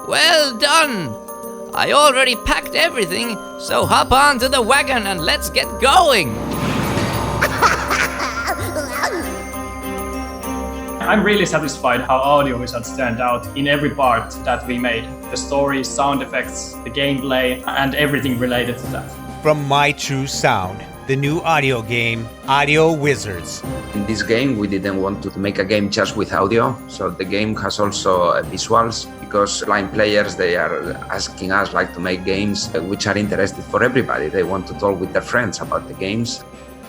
Well done! I already packed everything, so hop onto the wagon and let's get going! I'm really satisfied how AudioWizards turned out in every part that we made. The story, sound effects, the gameplay, and everything related to that. From myTrueSound, the new audio game, AudioWizards. In this game, we didn't want to make a game just with audio, so the game has also visuals, because blind players, they are asking us to make games which are interested for everybody. They want to talk with their friends about the games.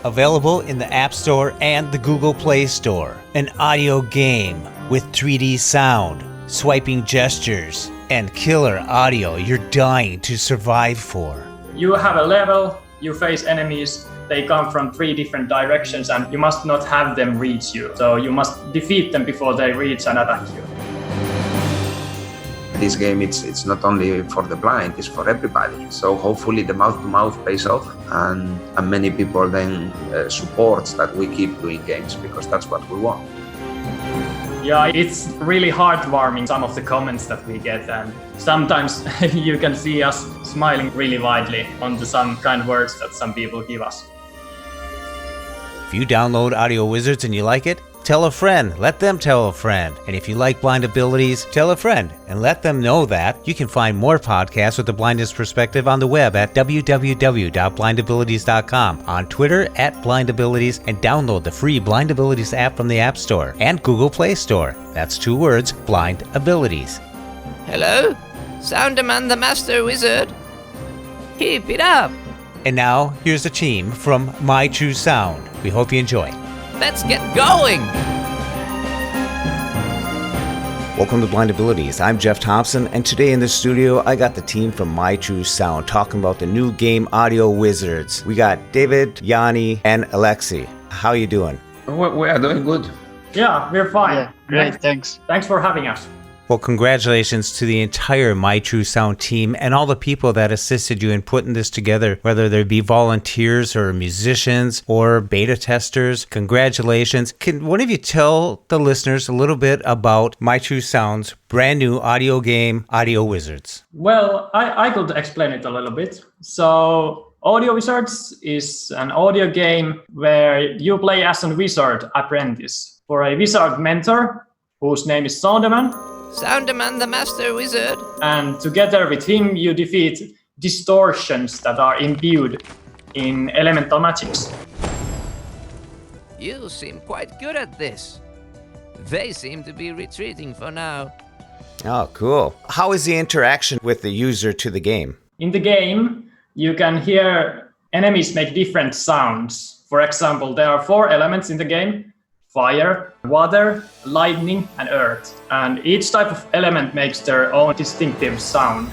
Available in the App Store and the Google Play Store. An audio game with 3D sound, swiping gestures, and killer audio you're dying to survive for. You have a level, you face enemies, they come from 3 different directions and you must not have them reach you. So you must defeat them before they reach and attack you. This game, it's not only for the blind, it's for everybody. So hopefully the mouth-to-mouth pays off and many people then supports that we keep doing games, because that's what we want. Yeah, it's really heartwarming, some of the comments that we get, and sometimes you can see us smiling really widely on some kind words that some people give us. If you download AudioWizards and you like it, tell a friend, let them tell a friend. And if you like Blind Abilities, tell a friend and let them know that. You can find more podcasts with the blindness perspective on the web at www.blindabilities.com, on Twitter @blindabilities, and download the free Blind Abilities app from the App Store and Google Play Store. That's 2 words, Blind Abilities. Hello? Sounderman the Master Wizard? Keep it up! And now, here's the team from myTrueSound. We hope you enjoy. Let's get going! Welcome to Blind Abilities. I'm Jeff Thompson, and today in the studio, I got the team from myTrueSound talking about the new game AudioWizards. We got Davicd, Jani, and Alecsi. How you doing? We are doing good. Yeah, we're fine. Yeah, great, thanks. Thanks for having us. Well, congratulations to the entire myTrueSound team and all the people that assisted you in putting this together, whether they be volunteers or musicians or beta testers. Congratulations. Can one of you tell the listeners a little bit about myTrueSound's brand new audio game, AudioWizards? Well, I could explain it a little bit. So AudioWizards is an audio game where you play as a wizard apprentice for a wizard mentor whose name is Sounderman. Sounderman the Master Wizard. And together with him, you defeat distortions that are imbued in elemental magics. You seem quite good at this. They seem to be retreating for now. Oh, cool. How is the interaction with the user to the game? In the game, you can hear enemies make different sounds. For example, there are 4 elements in the game: fire, water, lightning, and earth. And each type of element makes their own distinctive sound.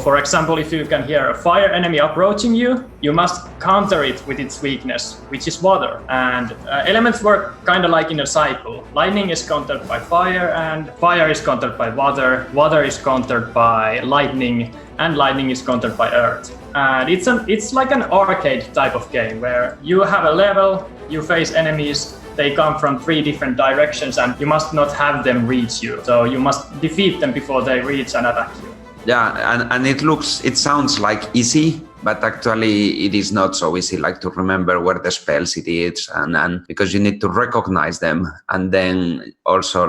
For example, if you can hear a fire enemy approaching you, you must counter it with its weakness, which is water. And elements work kind of like in a cycle. Lightning is countered by fire, and fire is countered by water. Water is countered by lightning, and lightning is countered by earth. And it's like an arcade type of game where you have a level, you face enemies, they come from 3 different directions, and you must not have them reach you. So you must defeat them before they reach and attack you. Yeah, and it sounds like easy, but actually it is not so easy, to remember where the spells it is, and because you need to recognize them and then also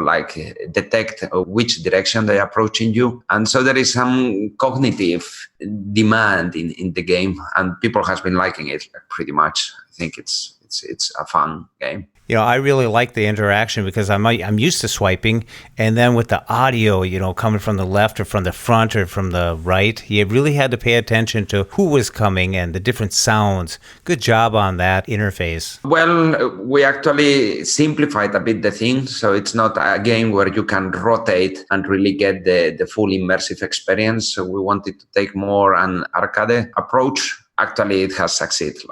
detect which direction they are approaching you. And so there is some cognitive demand in the game, and people has been liking it pretty much. I think it's a fun game. You know, I really like the interaction because I'm used to swiping, and then with the audio, coming from the left or from the front or from the right, you really had to pay attention to who was coming and the different sounds. Good job on that interface. Well, we actually simplified a bit the thing, so it's not a game where you can rotate and really get the full immersive experience. So we wanted to take more an arcade approach. Actually, it has succeeded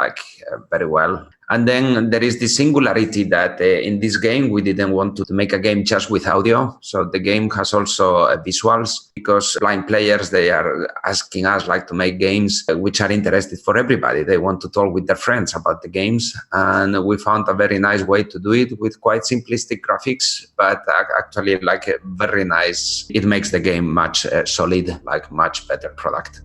very well. And then there is the singularity that in this game, we didn't want to make a game just with audio. So the game has also visuals, because blind players, they are asking us like to make games which are interested for everybody. They want to talk with their friends about the games. And we found a very nice way to do it with quite simplistic graphics, but actually like very nice. It makes the game much solid, like much better product.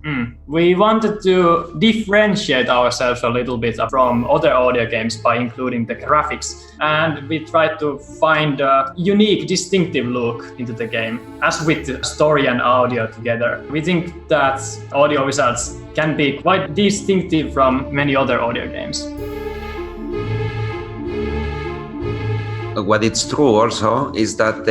We wanted to differentiate ourselves a little bit from other audio games by including the graphics, and we tried to find a unique, distinctive look into the game, as with story and audio together. We think that AudioWizards can be quite distinctive from many other audio games. What it's true also is that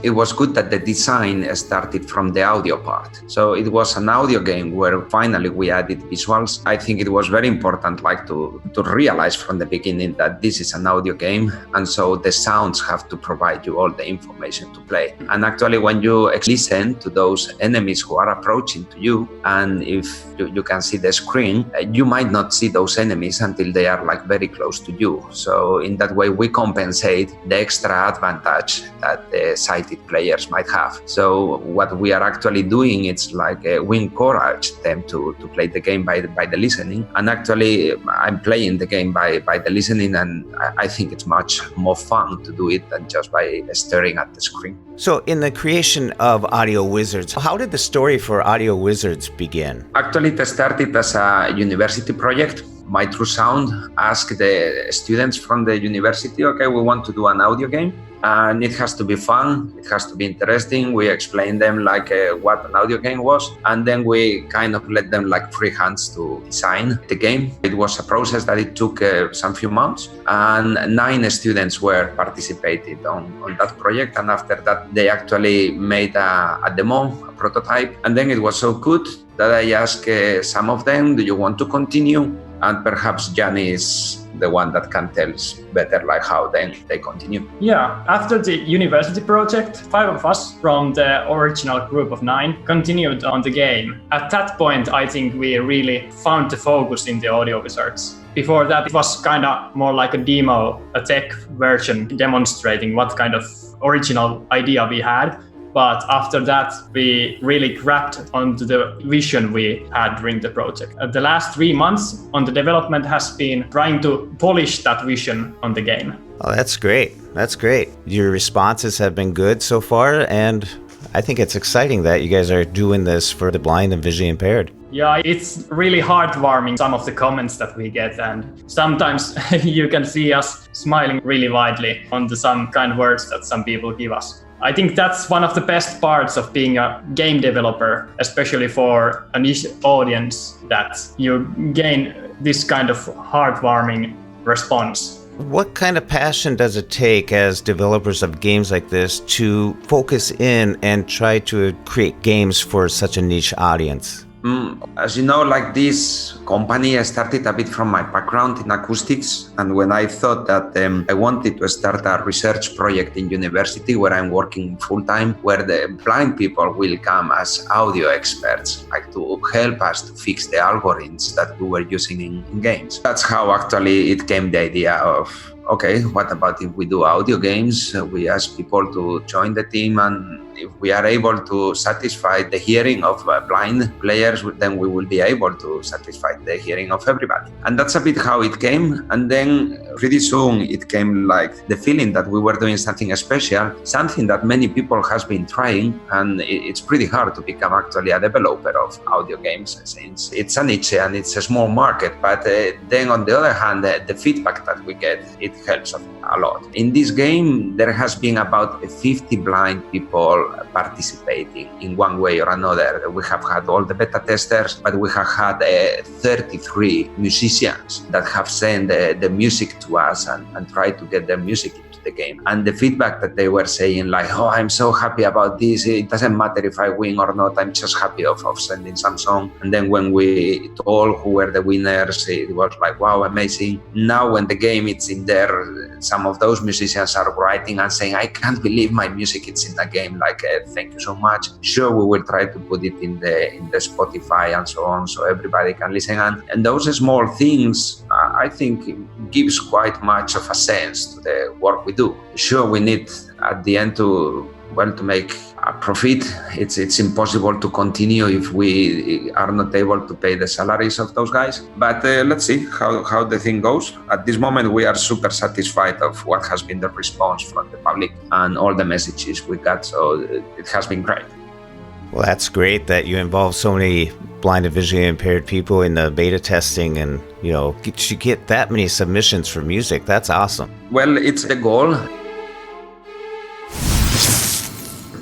it was good that the design started from the audio part. So it was an audio game where finally we added visuals. I think it was very important like to realize from the beginning that this is an audio game, and so the sounds have to provide you all the information to play. And actually when you listen to those enemies who are approaching to you, and if you can see the screen, you might not see those enemies until they are like very close to you. So in that way we compensate the extra advantage that the sighted players might have. So what we are actually doing, it's like we encourage them to play the game by the listening. And actually I'm playing the game by the listening, and I think it's much more fun to do it than just by staring at the screen. So in the creation of AudioWizards, how did the story for AudioWizards begin? Actually, it started as a university project. myTrueSound asked the students from the university, okay, we want to do an audio game, and it has to be fun, it has to be interesting. We explained them like what an audio game was, and then we kind of let them like free hands to design the game. It was a process that it took some few months, and 9 students were participated on that project. And after that, they actually made a demo, a prototype, and then it was so good that I asked some of them, do you want to continue? And perhaps Jani is the one that can tell us better like how then they continue. Yeah, after the university project, 5 of us from the original group of 9 continued on the game. At that point, I think we really found the focus in the AudioWizards. Before that, it was kind of more like a demo, a tech version demonstrating what kind of original idea we had. But after that, we really grabbed onto the vision we had during the project. The last 3 months on the development has been trying to polish that vision on the game. Oh, that's great. That's great. Your responses have been good so far, and I think it's exciting that you guys are doing this for the blind and visually impaired. Yeah, it's really heartwarming, some of the comments that we get, and sometimes you can see us smiling really widely on some kind words that some people give us. I think that's one of the best parts of being a game developer, especially for a niche audience, that you gain this kind of heartwarming response. What kind of passion does it take as developers of games like this to focus in and try to create games for such a niche audience? As you know, like this company, I started a bit from my background in acoustics. And when I thought that I wanted to start a research project in university where I'm working full time, where the blind people will come as audio experts, like to help us to fix the algorithms that we were using in games. That's how actually it came the idea of, okay, what about if we do audio games? We ask people to join the team, and if we are able to satisfy the hearing of blind players, then we will be able to satisfy the hearing of everybody. And that's a bit how it came. And then pretty soon it came like the feeling that we were doing something special, something that many people has been trying. And it's pretty hard to become actually a developer of audio games, since it's a niche and it's a small market. But then on the other hand, the feedback that we get, it helps a lot. In this game, there has been about 50 blind people participating in one way or another. We have had all the beta testers, but we have had 33 musicians that have sent the music to us and tried to get their music into the game. And the feedback that they were saying, like, oh, I'm so happy about this. It doesn't matter if I win or not. I'm just happy of sending some song. And then when we told who were the winners, it was like, wow, amazing. Now when the game is in there, some of those musicians are writing and saying, I can't believe my music is in the game. Like, thank you so much. Sure, we will try to put it in the Spotify and so on, so everybody can listen. And those small things I think it gives quite much of a sense to the work we do. Sure, we need at the end to make a profit. It's impossible to continue if we are not able to pay the salaries of those guys. But let's see how the thing goes. At this moment, we are super satisfied of what has been the response from the public and all the messages we got. So it has been great. Well, that's great that you involve so many blind and visually impaired people in the beta testing, and you get that many submissions for music. That's awesome. Well, it's the goal.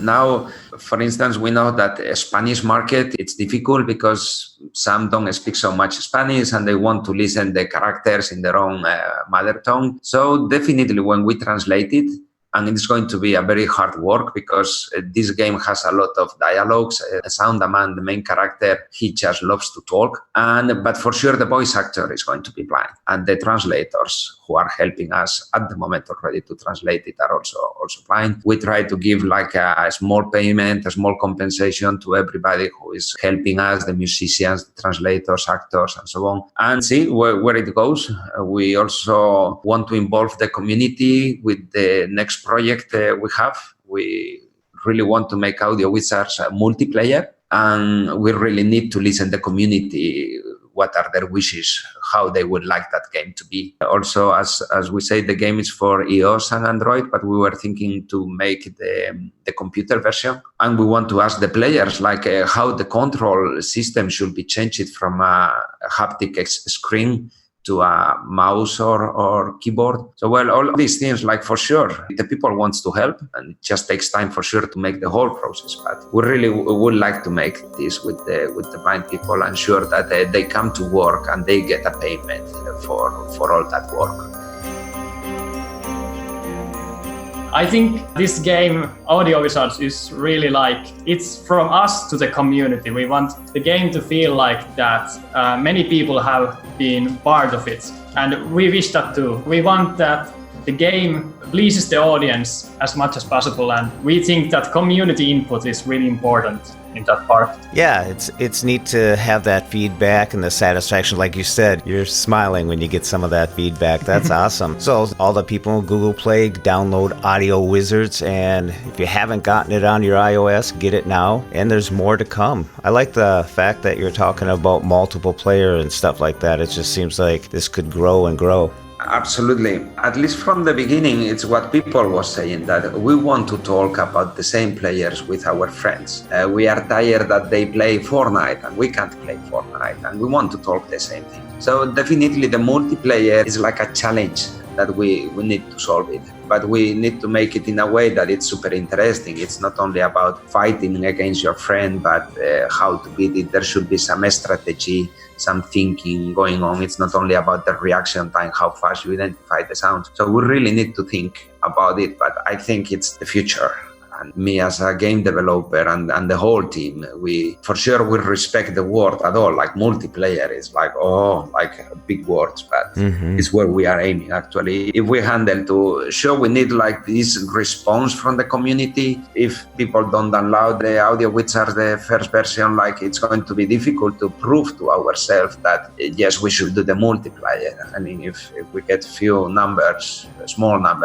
Now, for instance, we know that the Spanish market, it's difficult because some don't speak so much Spanish and they want to listen the characters in their own mother tongue. So definitely when we translate it, and it's going to be a very hard work because this game has a lot of dialogues. Soundaman, the main character, he just loves to talk. But for sure, the voice actor is going to be blind. And the translators who are helping us at the moment already to translate it are also blind. We try to give like a small payment, a small compensation to everybody who is helping us, the musicians, the translators, actors, and so on. And see where it goes. We also want to involve the community with the next project we have. We really want to make AudioWizards a multiplayer, and we really need to listen to the community. What are their wishes, how they would like that game to be. Also, as we say, the game is for iOS and Android, but we were thinking to make the computer version. And we want to ask the players how the control system should be changed from a haptic screen to a mouse or keyboard. So, all of these things, for sure, the people wants to help, and it just takes time for sure to make the whole process. But we really would like to make this with the blind people and sure that they come to work and they get a payment for all that work. I think this game, AudioWizards, is really it's from us to the community. We want the game to feel like that many people have been part of it. And we wish that too. We want that the game pleases the audience as much as possible. And we think that community input is really important in that part. Yeah, it's neat to have that feedback and the satisfaction. Like you said, you're smiling when you get some of that feedback. That's awesome. So all the people in Google Play, download AudioWizards, and if you haven't gotten it on your iOS, get it now, and there's more to come. I like the fact that you're talking about multiple player and stuff like that. It just seems like this could grow and grow. Absolutely. At least from the beginning, it's what people were saying, that we want to talk about the same players with our friends. We are tired that they play Fortnite and we can't play Fortnite, and we want to talk the same thing. So definitely the multiplayer is like a challenge that we need to solve it. But we need to make it in a way that it's super interesting. It's not only about fighting against your friend, but how to beat it. There should be some strategy, some thinking going on. It's not only about the reaction time, how fast you identify the sounds. So we really need to think about it, but I think it's the future. And me as a game developer and the whole team, we for sure will respect the word at all. Multiplayer is big words, but it's where we are aiming actually. If we handle to, sure, we need this response from the community. If people don't download the AudioWizards, the first version, it's going to be difficult to prove to ourselves that yes, we should do the multiplayer. I mean, if we get a small number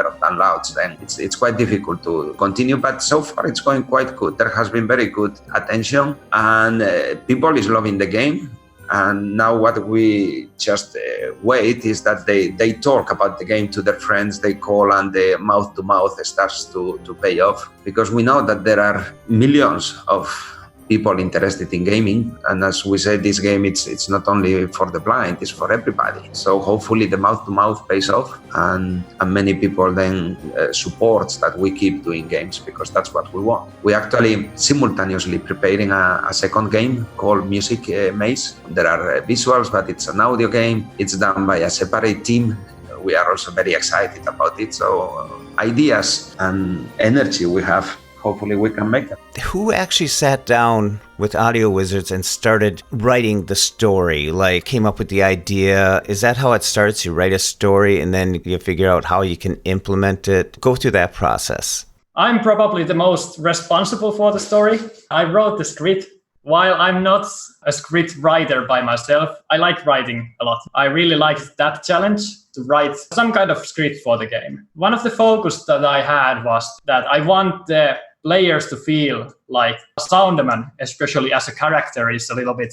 of downloads, then it's quite difficult to continue. But so far it's going quite good. There has been very good attention, and people is loving the game. And now what we just wait is that they talk about the game to their friends, they call, and the mouth to mouth starts to pay off, because we know that there are millions of people interested in gaming. And as we said, this game, it's not only for the blind, it's for everybody. So hopefully the mouth to mouth pays off, and many people then supports that we keep doing games, because that's what we want. We actually simultaneously preparing a second game called Music Maze. There are visuals, but it's an audio game. It's done by a separate team. We are also very excited about it. So ideas and energy we have, hopefully we can make them. Who actually sat down with AudioWizards and started writing the story? Came up with the idea? Is that how it starts? You write a story and then you figure out how you can implement it? Go through that process. I'm probably the most responsible for the story. I wrote the script While I'm not a script writer by myself, I like writing a lot. I really liked that challenge to write some kind of script for the game. One of the focus that I had was that I want the players to feel like Soundman, especially as a character, is a little bit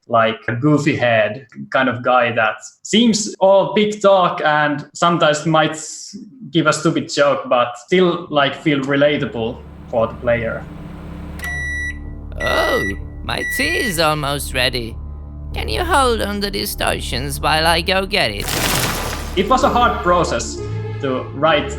like a goofy head kind of guy that seems all big talk and sometimes might give a stupid joke, but still like feel relatable for the player. Oh, my tea is almost ready. Can you hold on the distortions while I go get it? It was a hard process to write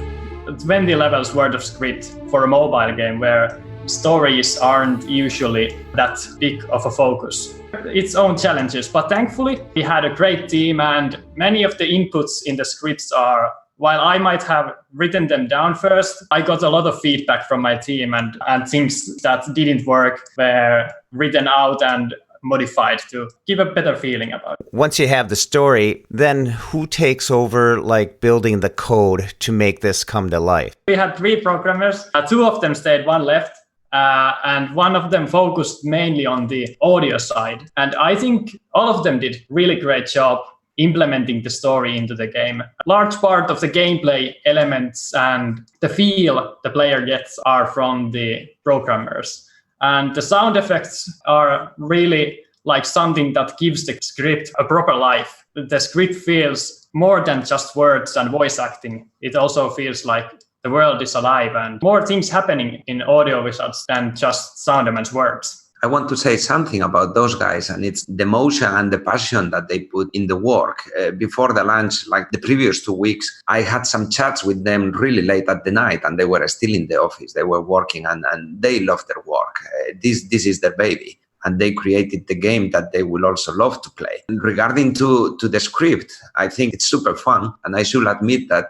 20 levels worth of script for a mobile game where stories aren't usually that big of a focus. Its own challenges, but thankfully we had a great team, and many of the inputs in the scripts are, while I might have written them down first, I got a lot of feedback from my team, and things that didn't work were written out and modified to give a better feeling about it. Once you have the story, then who takes over like building the code to make this come to life? We had 3 programmers, 2 of them stayed, 1 left. And one of them focused mainly on the audio side. And I think all of them did really great job implementing the story into the game. A large part of the gameplay elements and the feel the player gets are from the programmers. And the sound effects are really like something that gives the script a proper life. The script feels more than just words and voice acting. It also feels like the world is alive and more things happening in AudioWizards than just Soundman's words. I want to say something about those guys, and it's the emotion and the passion that they put in the work. Before the launch, like the previous 2 weeks, I had some chats with them really late at the night, and they were still in the office. They were working, and they love their work. This is their baby. And they created the game that they will also love to play. And regarding to the script, I think it's super fun. And I should admit that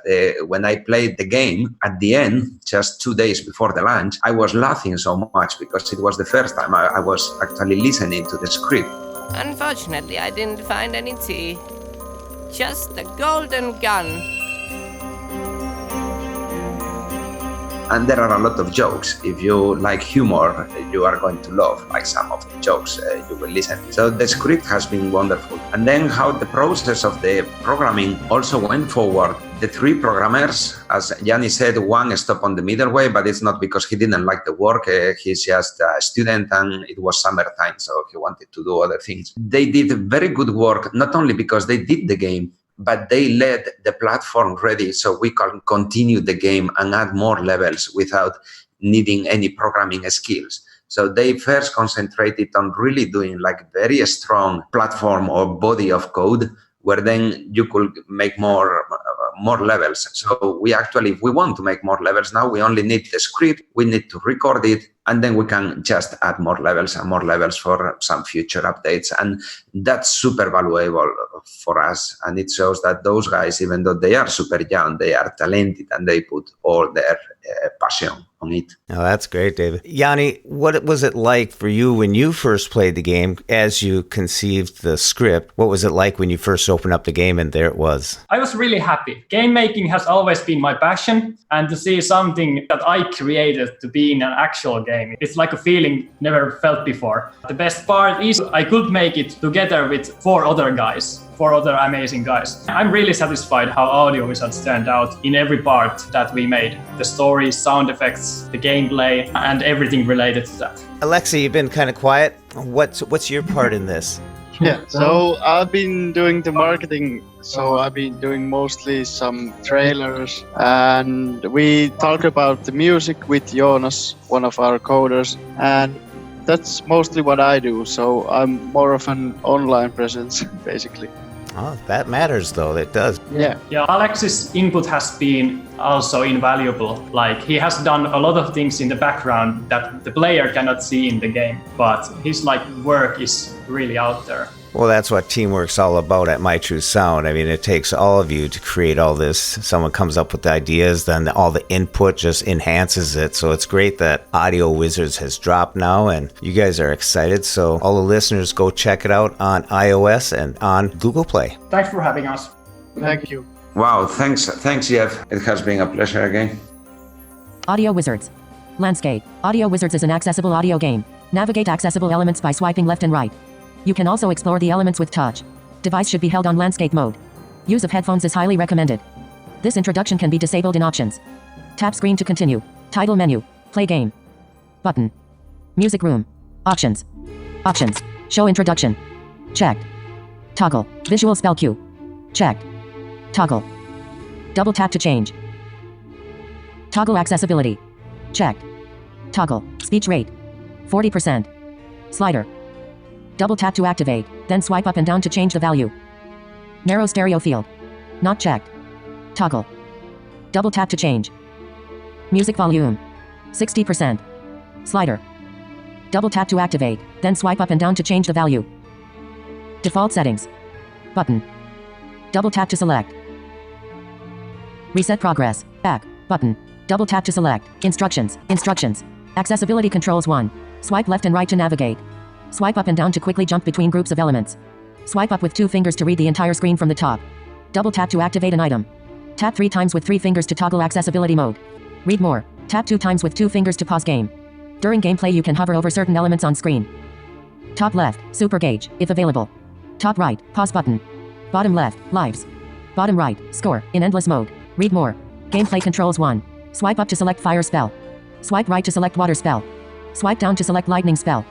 when I played the game at the end, just 2 days before the launch, I was laughing so much because it was the first time I was actually listening to the script. Unfortunately, I didn't find any tea. Just the golden gun. And there are a lot of jokes. If you like humor, you are going to love like some of the jokes you will listen. So the script has been wonderful. And then how the process of the programming also went forward. The 3 programmers, as Jani said, 1 stopped on the middle way, but it's not because he didn't like the work. He's just a student and it was summertime, so he wanted to do other things. They did very good work, not only because they did the game, but they led the platform ready so we can continue the game and add more levels without needing any programming skills. So they first concentrated on really doing like very strong platform or body of code where then you could make more levels. So we actually, if we want to make more levels now, we only need the script, we need to record it, and then we can just add more levels and more levels for some future updates. And that's super valuable for us. And it shows that those guys, even though they are super young, they are talented and they put all their passion on it. Oh, that's great, David. Jani, what was it like for you when you first played the game as you conceived the script? What was it like when you first opened up the game and there it was? I was really happy. Game making has always been my passion, and to see something that I created to be in an actual game, it's like a feeling never felt before. The best part is I could make it together with 4 other guys. 4 other amazing guys. I'm really satisfied how AudioWizards turned out in every part that we made. The story, sound effects, the gameplay, and everything related to that. Alecsi, you've been kind of quiet. What's your part in this? Yeah, so I've been doing the marketing, so I've been doing mostly some trailers, and we talk about the music with Jonas, one of our coders, and that's mostly what I do, so I'm more of an online presence, basically. Oh, that matters, though. It does. Yeah, Alexi's input has been also invaluable. Like, he has done a lot of things in the background that the player cannot see in the game, but his work is really out there. Well, that's what teamwork's all about at myTrueSound. I mean, it takes all of you to create all this. Someone comes up with the ideas, then all the input just enhances it. So it's great that AudioWizards has dropped now, and you guys are excited. So all the listeners, go check it out on iOS and on Google Play. Thanks for having us. thank you. Wow, thanks, Jeff. It has been a pleasure again. AudioWizards. Landscape. AudioWizards is an accessible audio game. Navigate accessible elements by swiping left and right. You can also explore the elements with touch. Device should be held on landscape mode. Use of headphones is highly recommended. This introduction can be disabled in options. Tap screen to continue. Title menu. Play game. Button. Music room. Options. Options. Show introduction. Checked. Toggle. Visual spell cue. Checked. Toggle. Double tap to change. Toggle accessibility. Checked. Toggle. Speech rate. 40%. Slider. Double tap to activate, then swipe up and down to change the value. Narrow stereo field. Not checked. Toggle. Double tap to change. Music volume. 60%. Slider. Double tap to activate, then swipe up and down to change the value. Default settings. Button. Double tap to select. Reset progress. Back. Button. Double tap to select. Instructions. Instructions. Accessibility controls 1. Swipe left and right to navigate. Swipe up and down to quickly jump between groups of elements. Swipe up with 2 fingers to read the entire screen from the top. Double tap to activate an item. Tap 3 times with 3 fingers to toggle accessibility mode. Read more. Tap 2 times with 2 fingers to pause game. During gameplay you can hover over certain elements on screen. Top left, super gauge, if available. Top right, pause button. Bottom left, lives. Bottom right, score, in endless mode. Read more. Gameplay controls 1. Swipe up to select fire spell. Swipe right to select water spell. Swipe down to select lightning spell.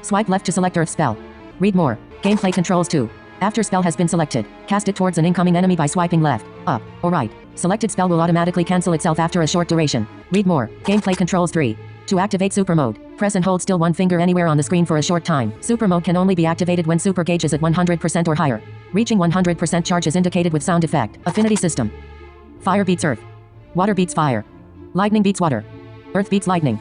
Swipe left to select earth spell. Read more. Gameplay controls 2. After spell has been selected, cast it towards an incoming enemy by swiping left, up, or right. Selected spell will automatically cancel itself after a short duration. Read more. Gameplay controls 3. To activate super mode, press and hold still 1 finger anywhere on the screen for a short time. Super mode can only be activated when super gauge is at 100% or higher. Reaching 100% charge is indicated with sound effect. Affinity system. Fire beats earth. Water beats fire. Lightning beats water. Earth beats lightning.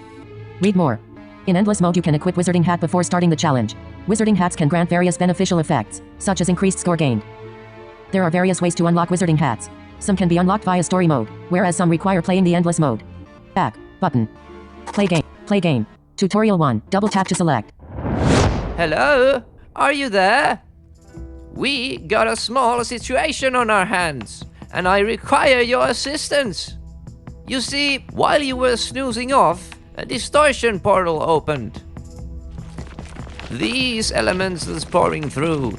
Read more. In endless mode you can equip Wizarding Hat before starting the challenge. Wizarding Hats can grant various beneficial effects, such as increased score gained. There are various ways to unlock Wizarding Hats. Some can be unlocked via story mode, whereas some require playing the endless mode. Back. Button. Play game. Play game. Tutorial 1. Double tap to select. Hello? Are you there? We got a small situation on our hands, and I require your assistance. You see, while you were snoozing off, a distortion portal opened. These elements is pouring through.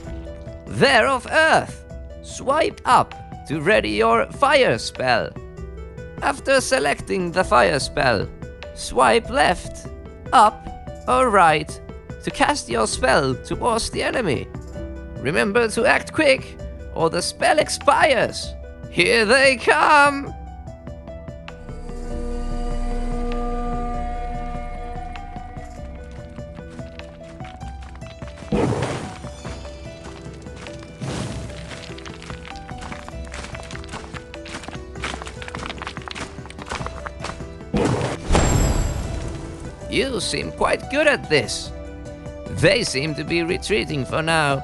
They're of Earth. Swipe up to ready your fire spell. After selecting the fire spell, swipe left, up, or right to cast your spell towards the enemy. Remember to act quick, or the spell expires. Here they come! You seem quite good at this. They seem to be retreating for now.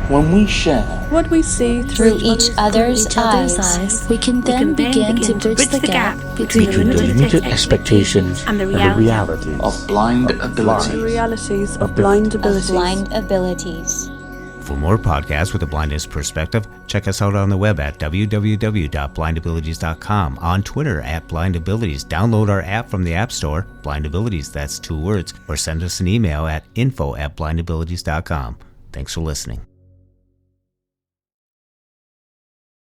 When we share what we see through each other's eyes, we can then begin to bridge the gap between the limited expectations and the reality of blind abilities. The realities of blind abilities. For more podcasts with a blindness perspective, check us out on the web at www.blindabilities.com, on Twitter at blindabilities. Download our app from the App Store, blindabilities, that's 2 words, or send us an email at info@blindabilities.com. Thanks for listening.